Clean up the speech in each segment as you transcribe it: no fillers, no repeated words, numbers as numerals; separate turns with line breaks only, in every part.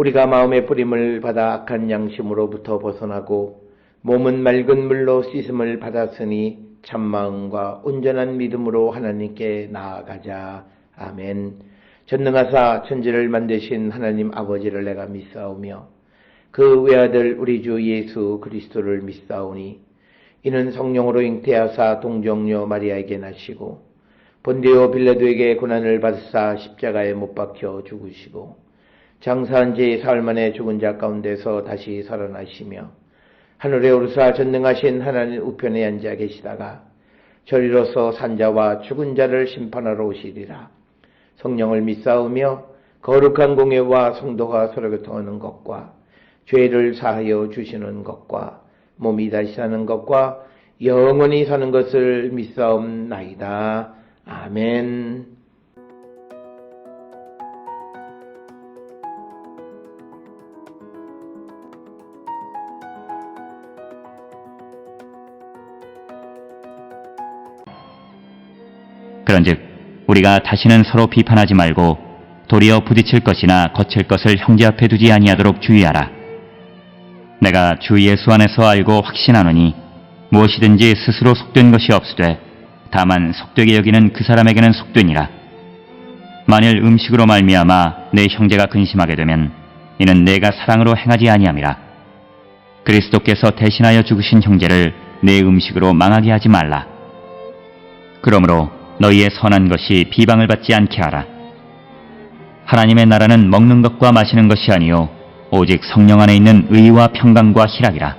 우리가 마음의 뿌림을 받아 악한 양심으로부터 벗어나고 몸은 맑은 물로 씻음을 받았으니 참마음과 온전한 믿음으로 하나님께 나아가자. 아멘. 전능하사 천지를 만드신 하나님 아버지를 내가 믿사오며 그 외아들 우리 주 예수 그리스도를 믿사오니 이는 성령으로 잉태하사 동정녀 마리아에게 나시고 본디오 빌라도에게 고난을 받으사 십자가에 못 박혀 죽으시고 장사한 지 사흘 만에 죽은 자 가운데서 다시 살아나시며 하늘에 오르사 전능하신 하나님 우편에 앉아 계시다가 저리로서 산자와 죽은 자를 심판하러 오시리라. 성령을 믿사오며 거룩한 공예와 성도가 서로 교통하는 것과 죄를 사하여 주시는 것과 몸이 다시 사는 것과 영원히 사는 것을 믿사옵나이다. 아멘.
그런즉 우리가 다시는 서로 비판하지 말고 도리어 부딪힐 것이나 거칠 것을 형제 앞에 두지 아니하도록 주의하라. 내가 주 예수 안에서 알고 확신하노니 무엇이든지 스스로 속된 것이 없으되 다만 속되게 여기는 그 사람에게는 속되니라. 만일 음식으로 말미암아 내 형제가 근심하게 되면 이는 내가 사랑으로 행하지 아니함이라. 그리스도께서 대신하여 죽으신 형제를 내 음식으로 망하게 하지 말라. 그러므로 너희의 선한 것이 비방을 받지 않게 하라. 하나님의 나라는 먹는 것과 마시는 것이 아니요 오직 성령 안에 있는 의와 평강과 희락이라.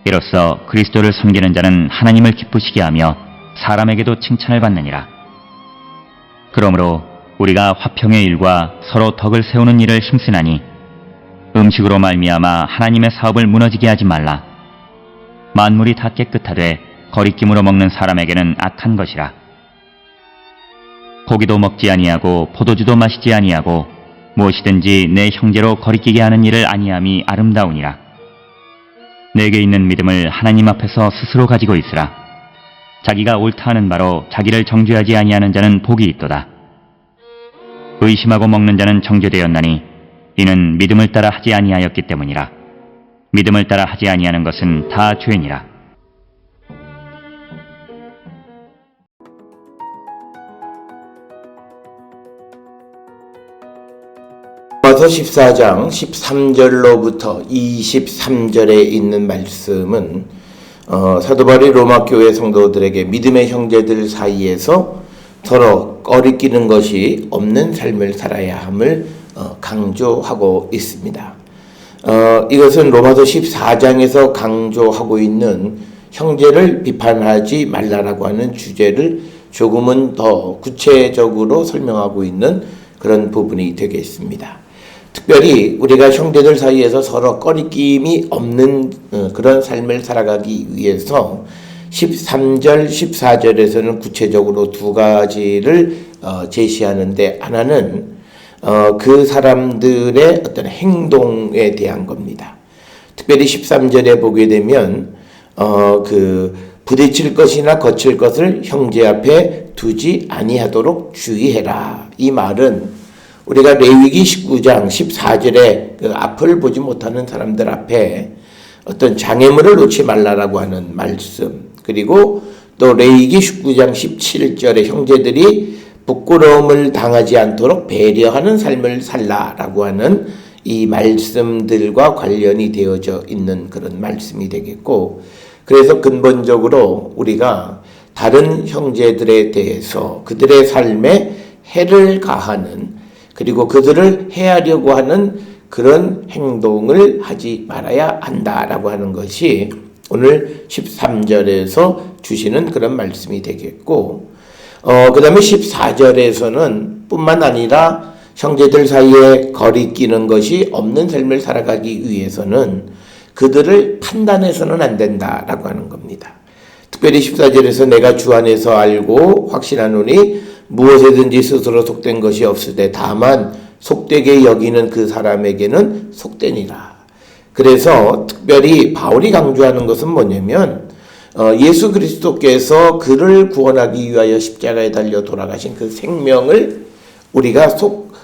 이로써 그리스도를 섬기는 자는 하나님을 기쁘시게 하며 사람에게도 칭찬을 받느니라. 그러므로 우리가 화평의 일과 서로 덕을 세우는 일을 힘쓰나니 음식으로 말미암아 하나님의 사업을 무너지게 하지 말라. 만물이 다 깨끗하되 거리낌으로 먹는 사람에게는 악한 것이라. 고기도 먹지 아니하고 포도주도 마시지 아니하고 무엇이든지 내 형제로 거리끼게 하는 일을 아니함이 아름다우니라. 내게 있는 믿음을 하나님 앞에서 스스로 가지고 있으라. 자기가 옳다 하는 바로 자기를 정죄하지 아니하는 자는 복이 있도다. 의심하고 먹는 자는 정죄되었나니 이는 믿음을 따라 하지 아니하였기 때문이라. 믿음을 따라 하지 아니하는 것은 다 죄니라.
로마서 14장 13절로부터 23절에 있는 말씀은 사도 바울이 로마 교회 성도들에게 믿음의 형제들 사이에서 서로 꺼리끼는 것이 없는 삶을 살아야 함을 강조하고 있습니다. 이것은 로마서 14장에서 강조하고 있는 형제를 비판하지 말라라고 하는 주제를 조금은 더 구체적으로 설명하고 있는 그런 부분이 되겠습니다. 특별히 우리가 형제들 사이에서 서로 꺼리낌이 없는 그런 삶을 살아가기 위해서 13절, 14절에서는 구체적으로 두 가지를 제시하는데 하나는 그 사람들의 어떤 행동에 대한 겁니다. 특별히 13절에 보게 되면 부딪힐 것이나 거칠 것을 형제 앞에 두지 아니하도록 주의해라. 이 말은 우리가 레위기 19장 14절에 그 앞을 보지 못하는 사람들 앞에 어떤 장애물을 놓지 말라라고 하는 말씀, 그리고 또 레위기 19장 17절에 형제들이 부끄러움을 당하지 않도록 배려하는 삶을 살라라고 하는 이 말씀들과 관련이 되어져 있는 그런 말씀이 되겠고, 그래서 근본적으로 우리가 다른 형제들에 대해서 그들의 삶에 해를 가하는, 그리고 그들을 해하려고 하는 그런 행동을 하지 말아야 한다라고 하는 것이 오늘 13절에서 주시는 그런 말씀이 되겠고, 그 다음에 14절에서는 뿐만 아니라 형제들 사이에 거리끼는 것이 없는 삶을 살아가기 위해서는 그들을 판단해서는 안 된다라고 하는 겁니다. 특별히 14절에서 내가 주 안에서 알고 확신하노니 무엇에든지 스스로 속된 것이 없으되 다만 속되게 여기는 그 사람에게는 속되니라. 그래서 특별히 바울이 강조하는 것은 뭐냐면 예수 그리스도께서 그를 구원하기 위하여 십자가에 달려 돌아가신 그 생명을 우리가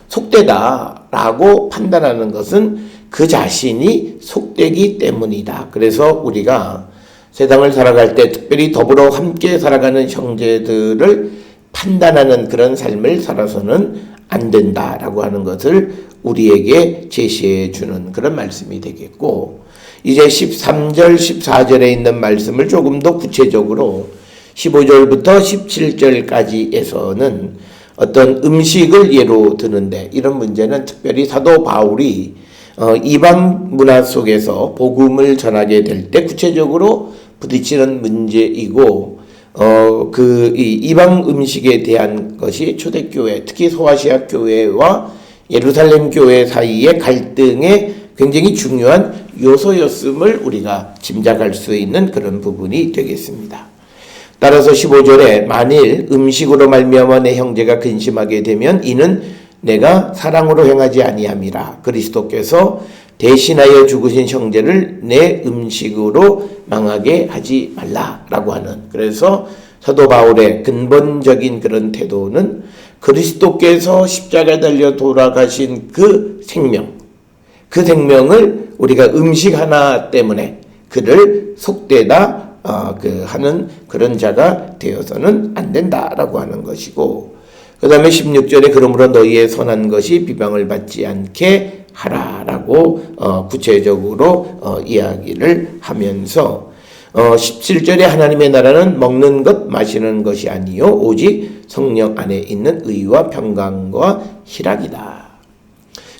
속되다 라고 판단하는 것은 그 자신이 속되기 때문이다. 그래서 우리가 세상을 살아갈 때 특별히 더불어 함께 살아가는 형제들을 판단하는 그런 삶을 살아서는 안 된다라고 하는 것을 우리에게 제시해 주는 그런 말씀이 되겠고, 이제 13절, 14절에 있는 말씀을 조금 더 구체적으로 15절부터 17절까지에서는 어떤 음식을 예로 드는데, 이런 문제는 특별히 사도 바울이 이방 문화 속에서 복음을 전하게 될 때 구체적으로 부딪히는 문제이고, 이 이방 음식에 대한 것이 초대교회, 특히 소아시아 교회와 예루살렘 교회 사이의 갈등의 굉장히 중요한 요소였음을 우리가 짐작할 수 있는 그런 부분이 되겠습니다. 따라서 15절에 만일 음식으로 말미암아 내 형제가 근심하게 되면 이는 내가 사랑으로 행하지 아니함이라. 그리스도께서 대신하여 죽으신 형제를 내 음식으로 망하게 하지 말라라고 하는, 그래서 사도 바울의 근본적인 그런 태도는 그리스도께서 십자가에 달려 돌아가신 그 생명을 우리가 음식 하나 때문에 그를 속되다 하는 그런 자가 되어서는 안 된다라고 하는 것이고, 그 다음에 16절에 그러므로 너희의 선한 것이 비방을 받지 않게 하라라고 구체적으로 이야기를 하면서 17절에 하나님의 나라는 먹는 것 마시는 것이 아니요 오직 성령 안에 있는 의와 평강과 희락이다.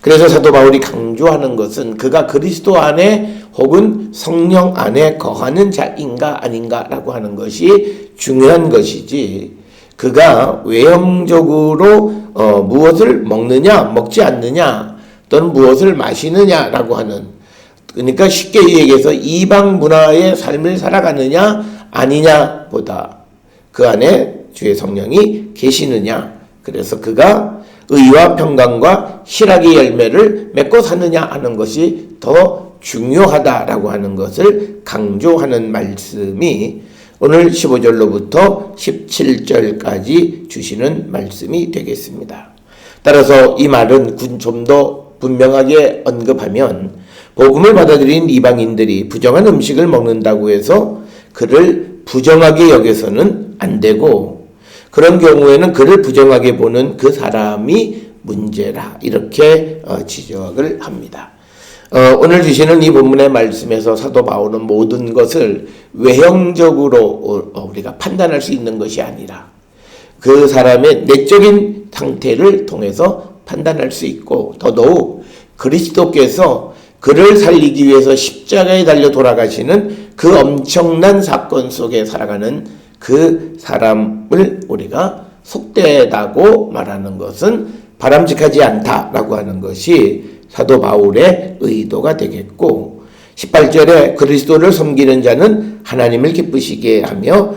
그래서 사도 바울이 강조하는 것은 그가 그리스도 안에 혹은 성령 안에 거하는 자인가 아닌가라고 하는 것이 중요한 것이지, 그가 외형적으로 무엇을 먹느냐 먹지 않느냐 또는 무엇을 마시느냐라고 하는, 그러니까 쉽게 얘기해서 이방 문화의 삶을 살아가느냐 아니냐 보다 그 안에 주의 성령이 계시느냐, 그래서 그가 의와 평강과 희락의 열매를 맺고 사느냐 하는 것이 더 중요하다라고 하는 것을 강조하는 말씀이 오늘 15절로부터 17절까지 주시는 말씀이 되겠습니다. 따라서 이 말은 좀 더 분명하게 언급하면 복음을 받아들인 이방인들이 부정한 음식을 먹는다고 해서 그를 부정하게 여겨서는 안 되고, 그런 경우에는 그를 부정하게 보는 그 사람이 문제라, 이렇게 지적을 합니다. 오늘 주시는 이 본문의 말씀에서 사도 바울은 모든 것을 외형적으로 우리가 판단할 수 있는 것이 아니라 그 사람의 내적인 상태를 통해서 판단할 수 있고, 더더욱 그리스도께서 그를 살리기 위해서 십자가에 달려 돌아가시는 그 엄청난 사건 속에 살아가는 그 사람을 우리가 속되다고 말하는 것은 바람직하지 않다라고 하는 것이 사도 바울의 의도가 되겠고, 18절에 그리스도를 섬기는 자는 하나님을 기쁘시게 하며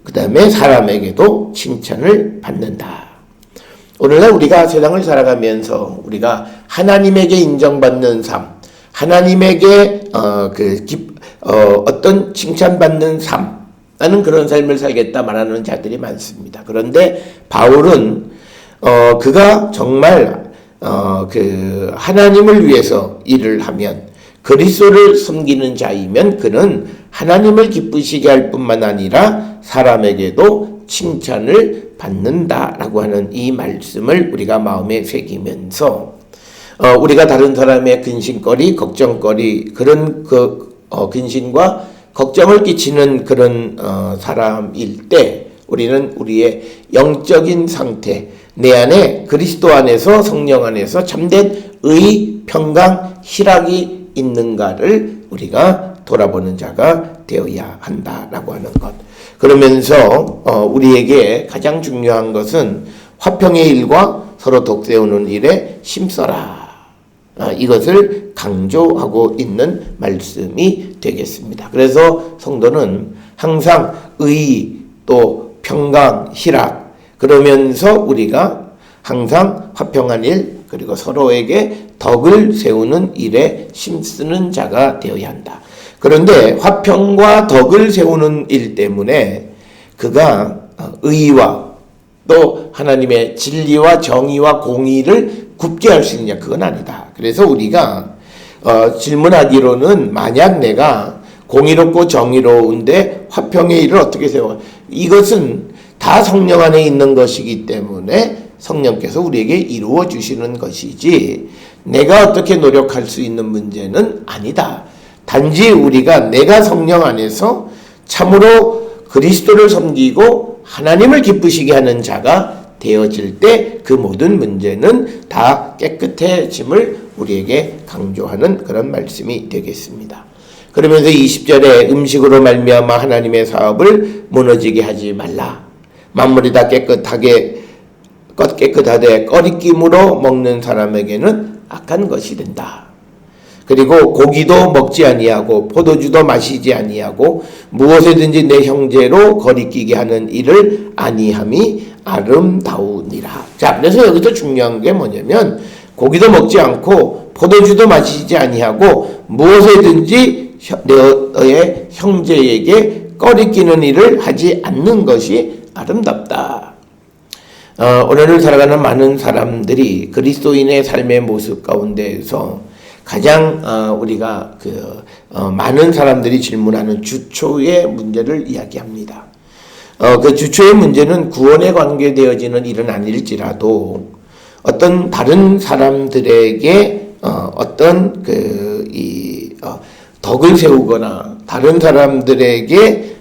그 다음에 사람에게도 칭찬을 받는다. 오늘날 우리가 세상을 살아가면서 우리가 하나님에게 인정받는 삶, 하나님에게 어떤 칭찬받는 삶, 나는 그런 삶을 살겠다 말하는 자들이 많습니다. 그런데 바울은 그가 정말 하나님을 위해서 일을 하면, 그리스도를 섬기는 자이면 그는 하나님을 기쁘시게 할 뿐만 아니라 사람에게도 칭찬을 받는다라고 하는 이 말씀을 우리가 마음에 새기면서 우리가 다른 사람의 근심거리, 걱정거리, 그런 근심과 걱정을 끼치는 그런 사람일 때 우리는 우리의 영적인 상태, 내 안에 그리스도 안에서 성령 안에서 참된 의, 평강, 희락이 있는가를 우리가 돌아보는 자가 되어야 한다라고 하는 것. 그러면서 우리에게 가장 중요한 것은 화평의 일과 서로 덕세우는 일에 힘써라. 이것을 강조하고 있는 말씀이 되겠습니다. 그래서 성도는 항상 의, 또 평강, 희락, 그러면서 우리가 항상 화평한 일, 그리고 서로에게 덕을 세우는 일에 힘쓰는 자가 되어야 한다. 그런데 화평과 덕을 세우는 일 때문에 그가 의와 또 하나님의 진리와 정의와 공의를 굽게 할 수 있느냐? 그건 아니다. 그래서 우리가 질문하기로는 만약 내가 공의롭고 정의로운데 화평의 일을 어떻게 세워? 이것은 다 성령 안에 있는 것이기 때문에 성령께서 우리에게 이루어 주시는 것이지 내가 어떻게 노력할 수 있는 문제는 아니다. 단지 우리가 내가 성령 안에서 참으로 그리스도를 섬기고 하나님을 기쁘시게 하는 자가 되어질 때 그 모든 문제는 다 깨끗해짐을 우리에게 강조하는 그런 말씀이 되겠습니다. 그러면서 20절에 음식으로 말미암아 하나님의 사업을 무너지게 하지 말라. 만물이 다 깨끗하되 꺼리낌으로 먹는 사람에게는 악한 것이 된다. 그리고 고기도 먹지 아니하고 포도주도 마시지 아니하고 무엇에든지 내 형제로 거리끼게 하는 일을 아니함이 아름다우니라. 자, 그래서 여기서 중요한 게 뭐냐면 고기도 먹지 않고 포도주도 마시지 아니하고 무엇에든지 너의 형제에게 꺼리끼는 일을 하지 않는 것이 아름답다. 오늘을 살아가는 많은 사람들이 그리스도인의 삶의 모습 가운데에서 가장 우리가 많은 사람들이 질문하는 주초의 문제를 이야기합니다. 그 주초의 문제는 구원에 관계되어지는 일은 아닐지라도 어떤 다른 사람들에게 어떤 덕을 세우거나 다른 사람들에게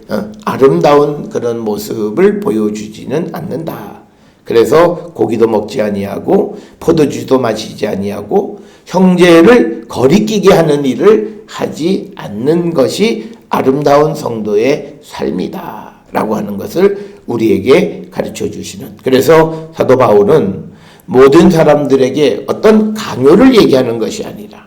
아름다운 그런 모습을 보여주지는 않는다. 그래서 고기도 먹지 아니하고 포도주도 마시지 아니하고 형제를 거리끼게 하는 일을 하지 않는 것이 아름다운 성도의 삶이다 라고 하는 것을 우리에게 가르쳐 주시는, 그래서 사도 바울은 모든 사람들에게 어떤 강요를 얘기하는 것이 아니라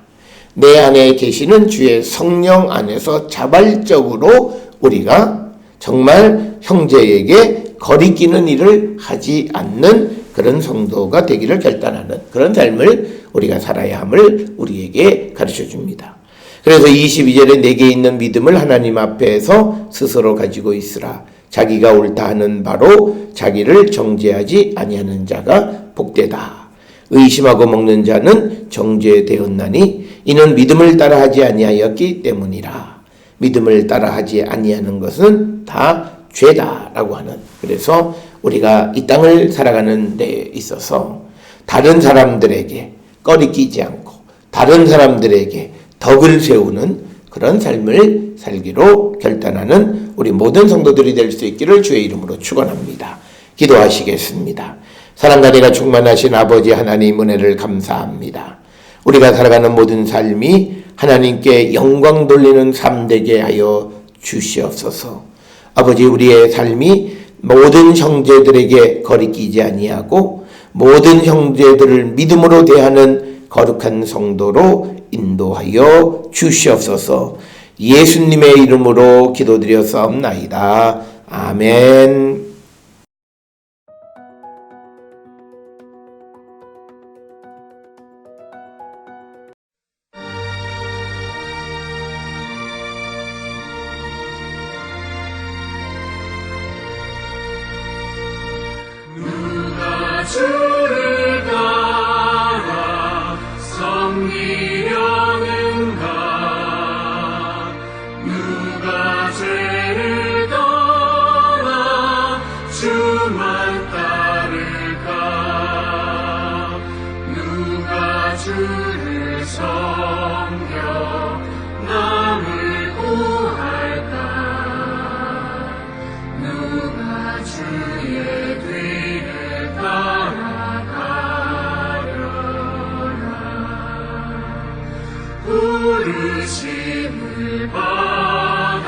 내 안에 계시는 주의 성령 안에서 자발적으로 우리가 정말 형제에게 거리끼는 일을 하지 않는 그런 성도가 되기를 결단하는 그런 삶을 우리가 살아야 함을 우리에게 가르쳐 줍니다. 그래서 22절에 내게 있는 믿음을 하나님 앞에서 스스로 가지고 있으라. 자기가 옳다 하는 바로 자기를 정죄하지 아니하는 자가 복되다. 의심하고 먹는 자는 정죄되었나니 이는 믿음을 따라하지 아니하였기 때문이라. 믿음을 따라하지 아니하는 것은 다 죄다라고 하는, 그래서 우리가 이 땅을 살아가는 데 있어서 다른 사람들에게 꺼리끼지 않고 다른 사람들에게 덕을 세우는 그런 삶을 살기로 결단하는 우리 모든 성도들이 될 수 있기를 주의 이름으로 축원합니다. 기도하시겠습니다. 사랑과 은혜가 충만하신 아버지 하나님, 은혜를 감사합니다. 우리가 살아가는 모든 삶이 하나님께 영광 돌리는 삶 되게 하여 주시옵소서. 아버지, 우리의 삶이 모든 형제들에게 거리끼지 아니하고 모든 형제들을 믿음으로 대하는 거룩한 성도로 인도하여 주시옵소서. 예수님의 이름으로 기도드렸사옵나이다. 아멘.
주를 따라 섬기려는가? 누가 죄를 떠나 주만 따를까? 누가 주를 섬겨 남을 구할까? 누가 주의 뒤를 따라가려나? 부르심을 받아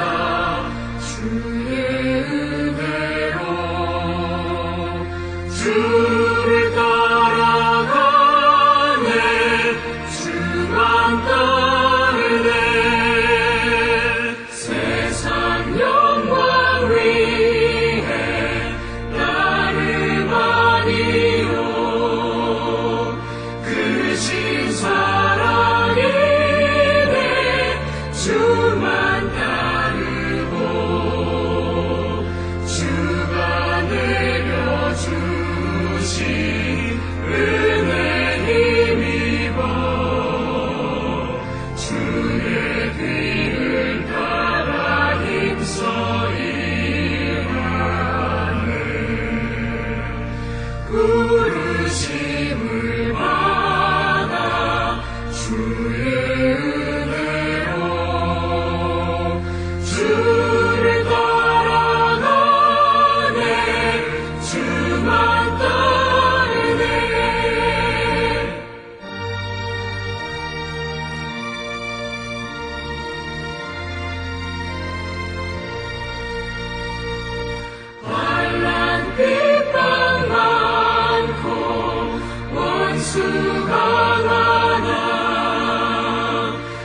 수강하나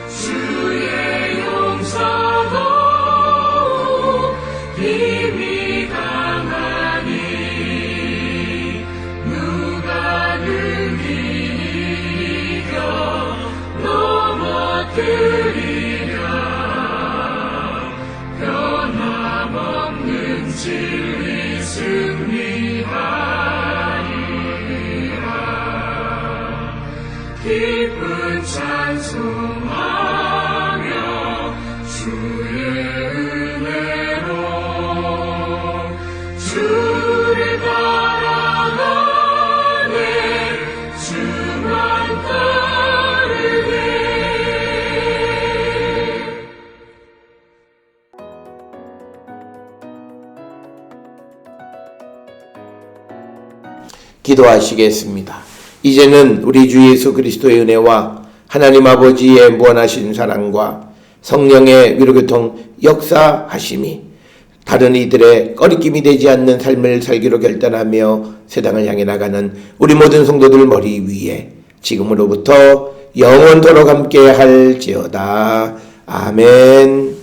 주의 용서도 힘이 강하니 누가 능히 이겨 넘어뜨리랴 변함없는 진리 승리하리라 기쁜 찬송하며 주의 은혜로 주를 따라가네 주만 따르네
기도하시겠습니다. 이제는 우리 주 예수 그리스도의 은혜와 하나님 아버지의 무한하신 사랑과 성령의 위로교통 역사하심이 다른 이들의 꺼리낌이 되지 않는 삶을 살기로 결단하며 세상을 향해 나가는 우리 모든 성도들 머리 위에 지금으로부터 영원토록 함께 할지어다. 아멘.